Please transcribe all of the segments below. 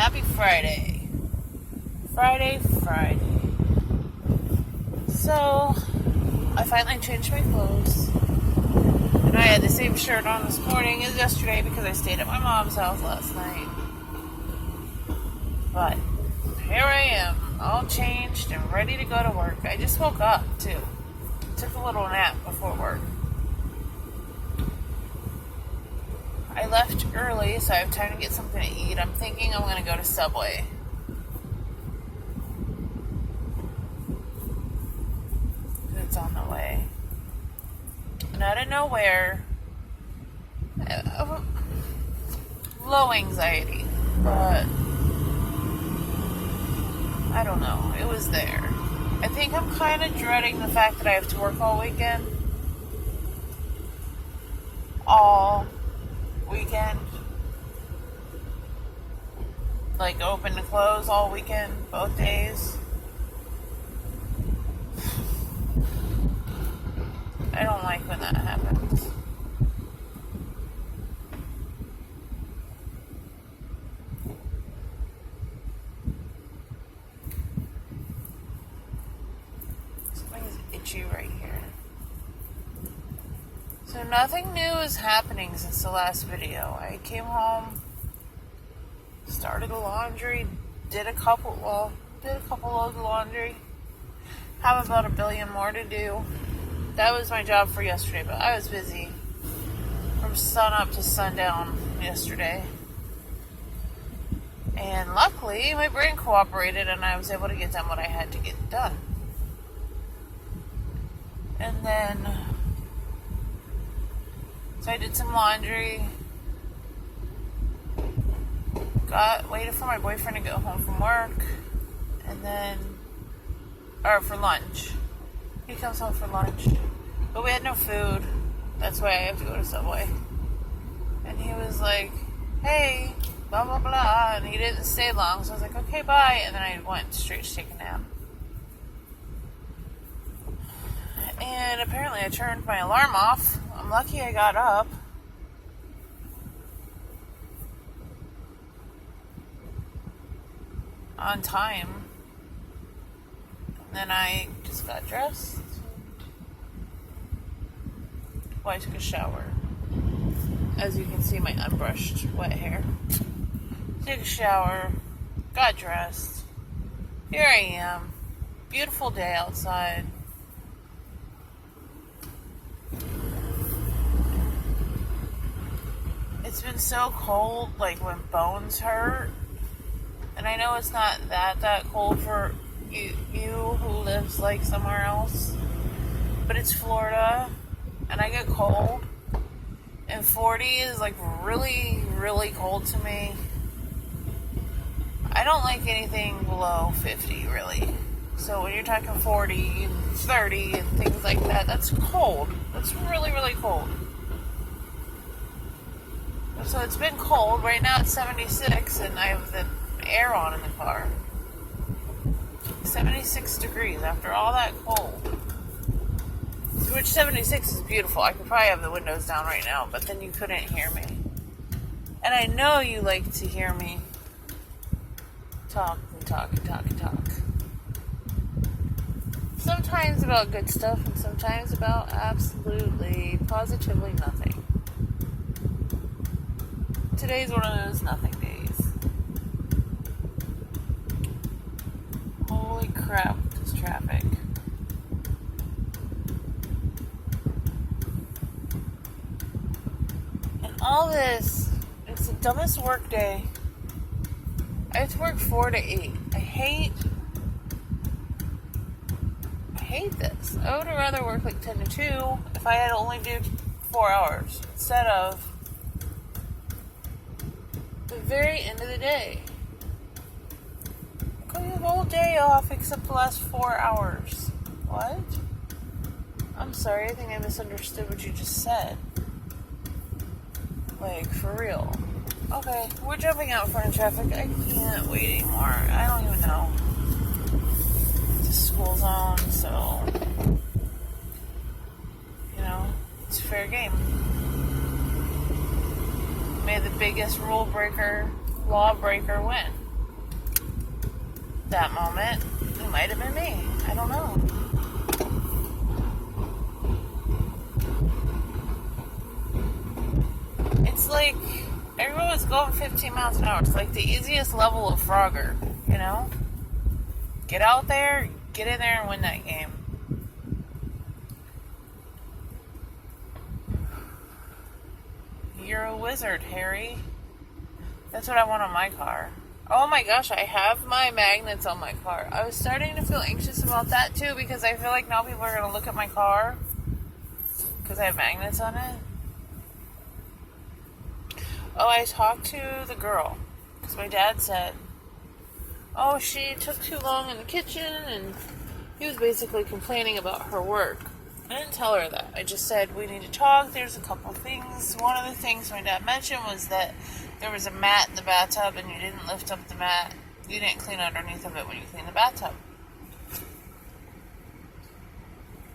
Happy Friday. Friday. So, I finally changed my clothes. And I had the same shirt on this morning as yesterday because I stayed at my mom's house last night. But, here I am, all changed and ready to go to work. I just woke up, too. Took a little nap before work. I left early, so I have time to get something to eat. I'm thinking I'm going to go to Subway. It's on the way. And out of nowhere, low anxiety, but I don't know. It was there. I think I'm kind of dreading the fact that I have to work all weekend. Like open to close all weekend, both days. I don't like when that happens. Something's itchy right here. So nothing new is happening since the last video. I came home, started the laundry, did a couple loads of laundry. Have about 1 billion more to do. That was my job for yesterday, but I was busy from sun up to sundown yesterday. And luckily, my brain cooperated and I was able to get done what I had to get done. And then, so I did some laundry. Waited for my boyfriend to go home from work. And then, for lunch. He comes home for lunch. But we had no food. That's why I have to go to Subway. And he was like, hey, blah, blah, blah. And he didn't stay long. So I was like, okay, bye. And then I went straight to take a nap. And apparently I turned my alarm off. I'm lucky I got up. On time. And then I just got dressed. Well, I took a shower. As you can see, my unbrushed wet hair. Took a shower. Got dressed. Here I am. Beautiful day outside. It's been so cold, like when bones hurt. And I know it's not that cold for you who lives like somewhere else. But it's Florida. And I get cold. And 40 is like really, really cold to me. I don't like anything below 50, really. So when you're talking 40 and 30 and things like that, that's cold. That's really, really cold. So it's been cold. Right now it's 76 and I have the air on in the car. 76 degrees after all that cold. Which 76 is beautiful. I could probably have the windows down right now, but then you couldn't hear me. And I know you like to hear me talk and talk and talk and talk. Sometimes about good stuff and sometimes about absolutely, positively nothing. Today's one of those nothing days. Holy crap, this traffic. All this, it's the dumbest work day. I have to work 4 to 8. I hate this. I would rather work like 10 to 2 if I had to only do 4 hours instead of the very end of the day. Go your whole day off except the last 4 hours. What? I'm sorry, I think I misunderstood what you just said. Like, for real. Okay, we're jumping out in front of traffic. I can't wait anymore. I don't even know. It's a school zone, so... You know, it's fair game. May the biggest rule breaker, law breaker win. that moment. It might have been me. I don't know. It's like everyone was going 15 miles an hour. It's like the easiest level of Frogger, you know? Get out there, get in there and win that game. You're a wizard, Harry. That's what I want on my car. Oh my gosh, I have my magnets on my car. I was starting to feel anxious about that too because I feel like now people are going to look at my car because I have magnets on it. Oh, I talked to the girl because my dad said, oh, she took too long in the kitchen, and he was basically complaining about her work. I didn't tell her that. I just said, we need to talk. There's a couple things. One of the things my dad mentioned was that there was a mat in the bathtub and you didn't lift up the mat. You didn't clean underneath of it when you cleaned the bathtub.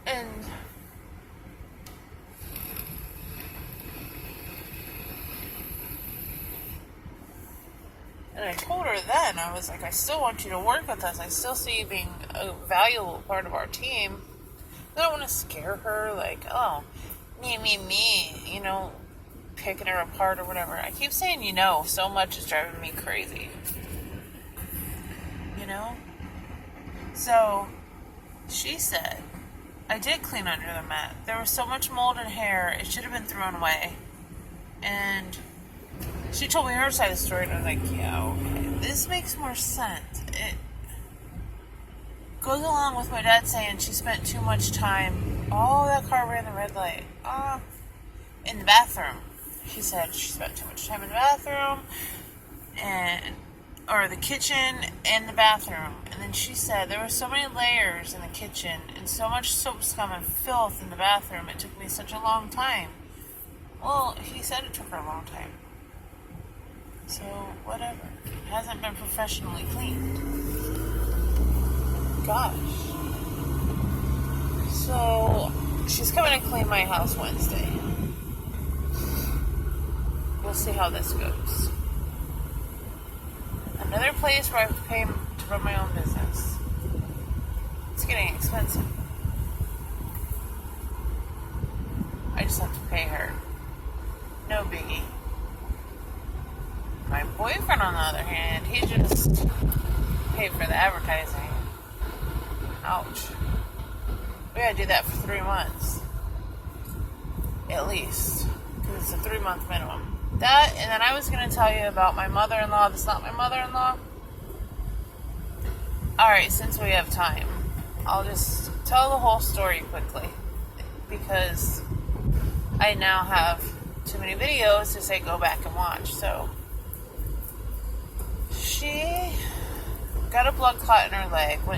And I told her then, I was like, I still want you to work with us. I still see you being a valuable part of our team. I don't want to scare her, like, oh, me, you know, picking her apart or whatever. I keep saying, you know, so much is driving me crazy. You know? So, she said, I did clean under the mat. There was so much mold and hair, it should have been thrown away. And she told me her side of the story, and I was like, yeah, okay, this makes more sense. It goes along with my dad saying she spent too much time. Oh, that car ran the red light. In the bathroom. She said she spent too much time in the bathroom, or the kitchen and the bathroom. And then she said there were so many layers in the kitchen and so much soap scum and filth in the bathroom. It took me such a long time. Well, he said it took her a long time. So, whatever. It hasn't been professionally cleaned. Gosh. So, she's coming to clean my house Wednesday. We'll see how this goes. Another place where I have to pay to run my own business. It's getting expensive. I just have to pay her. No biggie. My boyfriend, on the other hand, he just paid for the advertising. Ouch. We gotta do that for 3 months. At least. Because it's a 3-month minimum. That, and then I was gonna tell you about my mother-in-law that's not my mother-in-law. Alright, since we have time, I'll just tell the whole story quickly. Because I now have too many videos to say go back and watch, so. She got a blood clot in her leg. She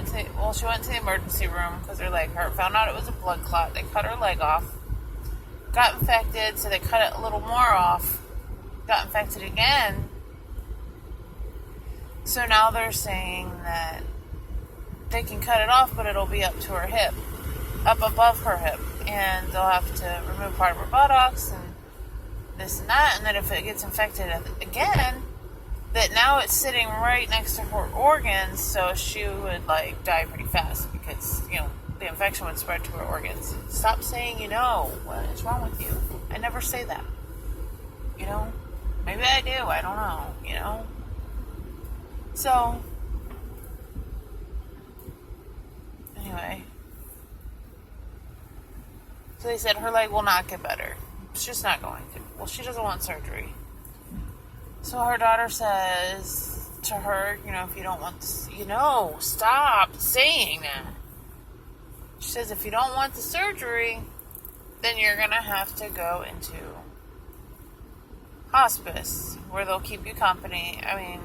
went to the emergency room because her leg hurt. Found out it was a blood clot. They cut her leg off. Got infected, so they cut it a little more off. Got infected again. So now they're saying that they can cut it off, but it'll be up to her hip. Up above her hip. And they'll have to remove part of her buttocks and this and that. And then if it gets infected again, that now it's sitting right next to her organs, so she would, like, die pretty fast because, you know, the infection would spread to her organs. Stop saying, you know. What is wrong with you? I never say that. You know? Maybe I do. I don't know. You know? So, anyway. So they said her leg will not get better. It's just not going to. Well, she doesn't want surgery. So her daughter says to her, you know, if you don't want this, you know, stop saying that. She says if you don't want the surgery, then you're going to have to go into hospice where they'll keep you company. I mean,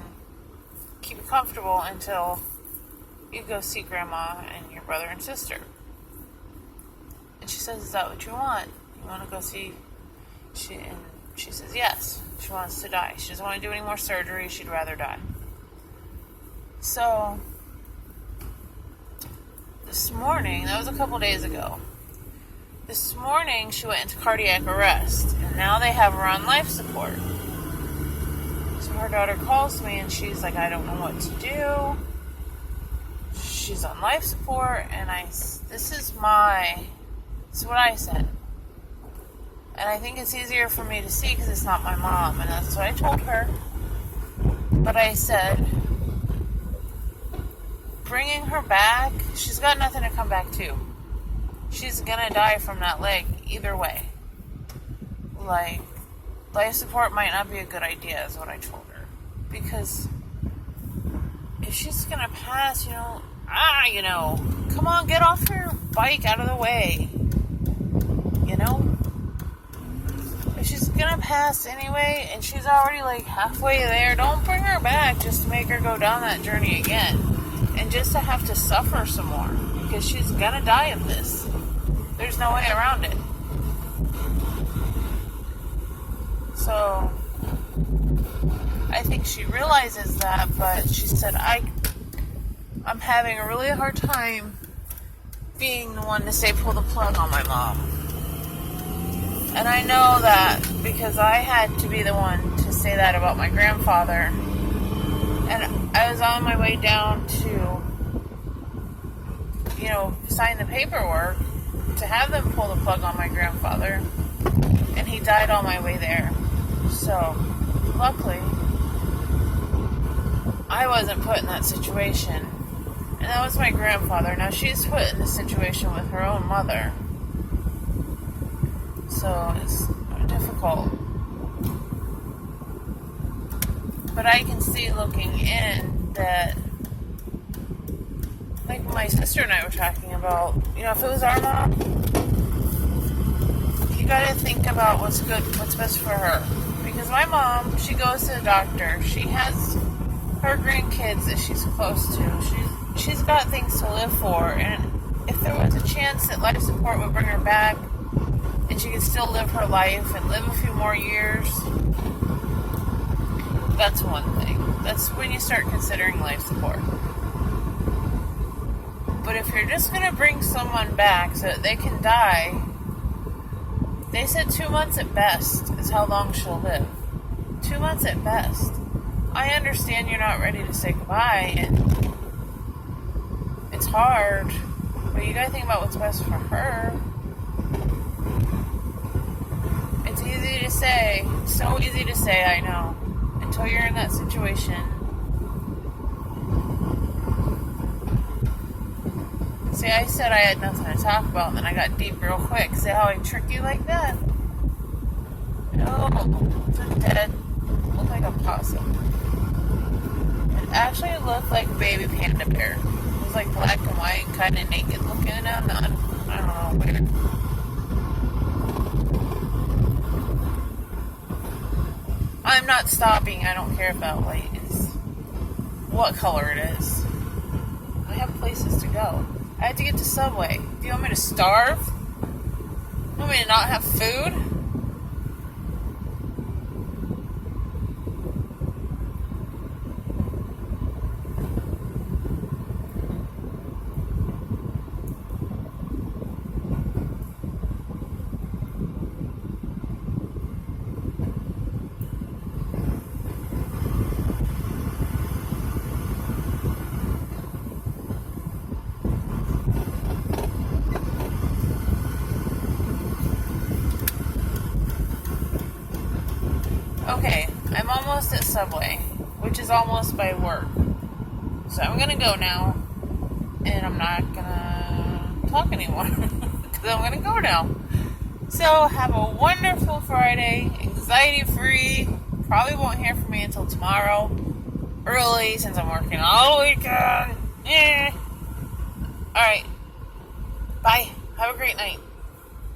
keep you comfortable until you go see grandma and your brother and sister. And she says, is that what you want? You want to go see? She says yes. She wants to die. She doesn't want to do any more surgery. She'd rather die. So, this morning, that was a couple days ago. This morning, she went into cardiac arrest. And now they have her on life support. So her daughter calls me and she's like, I don't know what to do. she's on life support, and this is what I said. And I think it's easier for me to see because it's not my mom, and that's what I told her. But I said, bringing her back, she's got nothing to come back to. She's gonna die from that leg either way. Like, life support might not be a good idea, is what I told her. Because if she's gonna pass, come on, get off your bike out of the way. If she's gonna pass anyway, and she's already like halfway there, don't bring her back just to make her go down that journey again. And just to have to suffer some more. Because she's gonna die of this. There's no way around it. So, I think she realizes that, but she said, I'm having a really hard time being the one to say pull the plug on my mom. And I know that because I had to be the one to say that about my grandfather. And I was on my way down to, sign the paperwork to have them pull the plug on my grandfather. And he died on my way there. So, luckily, I wasn't put in that situation. And that was my grandfather. Now, she's put in the situation with her own mother. So, it's difficult. But I can see looking in that, like my sister and I were talking about, if it was our mom, you gotta think about what's best for her. Because my mom, she goes to the doctor. She has her grandkids that she's close to. She's got things to live for. And if there was a chance that life support would bring her back and she could still live her life and live a few more years, that's one thing. That's when you start considering life support. But if you're just going to bring someone back so that they can die, they said 2 months at best is how long she'll live. 2 months at best. I understand you're not ready to say goodbye, and it's hard, but you gotta think about what's best for her. It's easy to say, so easy to say, I know, until you're in that situation. See, I said I had nothing to talk about, and then I got deep real quick. See how I trick you like that? Oh, it's a dead, looked like a possum. It actually looked like a baby panda bear. It was like black and white, kind of naked looking, and I don't know, weird. I'm not stopping. I don't care if that light is what color it is. I have places to go. I have to get to Subway. Do you want me to starve? You want me to not have food? Okay, I'm almost at Subway, which is almost by work. So I'm gonna go now, and I'm not gonna talk anymore, because I'm gonna go now. So have a wonderful Friday, anxiety-free. Probably won't hear from me until tomorrow, early, since I'm working all weekend. Alright, bye. Have a great night.